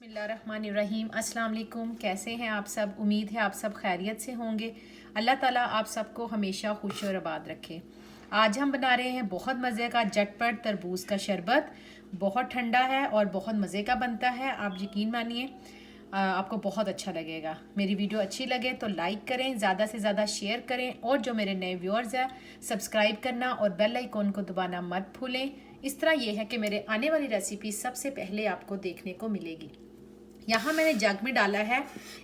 बिस्मिल्लाहिर्रहमानिर्रहीम। अस्सलाम वालेकुम। कैसे हैं आप सब? उम्मीद है आप सब खैरियत से होंगे। अल्लाह ताला आप सबको हमेशा खुश और आबाद रखे। आज हम बना रहे हैं बहुत मज़े का झटपट तरबूज का शरबत। बहुत ठंडा है और बहुत मज़े का बनता है। आप यकीन मानिए आपको बहुत अच्छा लगेगा। मेरी वीडियो अच्छी लगे तो लाइक करें, ज़्यादा से ज़्यादा शेयर करें और जो मेरे नए व्यूअर्स हैं सब्सक्राइब करना और बेल आइकॉन को दबाना मत भूलें। इस तरह ये है कि मेरे आने वाली रेसिपी सबसे पहले आपको देखने को मिलेगी। यहाँ मैंने जग में डाला है,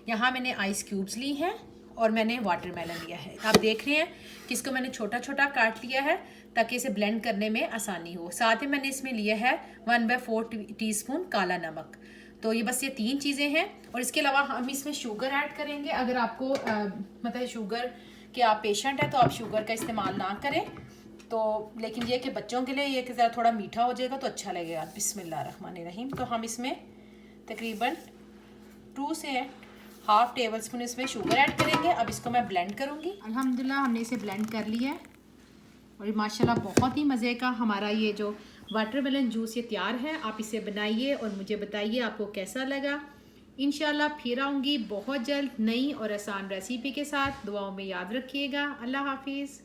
यहाँ मैंने आइस क्यूब्स ली हैं और मैंने वाटरमेलन लिया है। आप देख रहे हैं कि इसको मैंने छोटा छोटा काट लिया है ताकि इसे ब्लेंड करने में आसानी हो। साथ ही मैंने इसमें लिया है 1/4 टीस्पून काला नमक। तो ये बस ये 3 चीज़ें हैं और इसके अलावा हम इसमें शुगर ऐड करेंगे। अगर आपको मतलब शुगर के आप पेशेंट हैं तो आप शुगर का इस्तेमाल ना करें, तो लेकिन ये कि बच्चों के लिए ये कि ज़रा थोड़ा मीठा हो जाएगा तो अच्छा लगेगा। बिस्मिल्लाहिर्रहमानिर्रहीम। तो हम इसमें तकरीबन 2 से हाफ टेबल स्पून इसमें शुगर ऐड करेंगे। अब इसको मैं ब्लेंड करूँगी। अल्हम्दुलिल्लाह हमने इसे ब्लेंड कर लिया है और माशाल्लाह बहुत ही मज़े का हमारा ये जो वाटरमेलन जूस ये तैयार है। आप इसे बनाइए और मुझे बताइए आपको कैसा लगा। इंशाल्लाह फिर आऊँगी बहुत जल्द नई और आसान रेसिपी के साथ। दुआओं में याद रखिएगा। अल्लाह हाफिज़।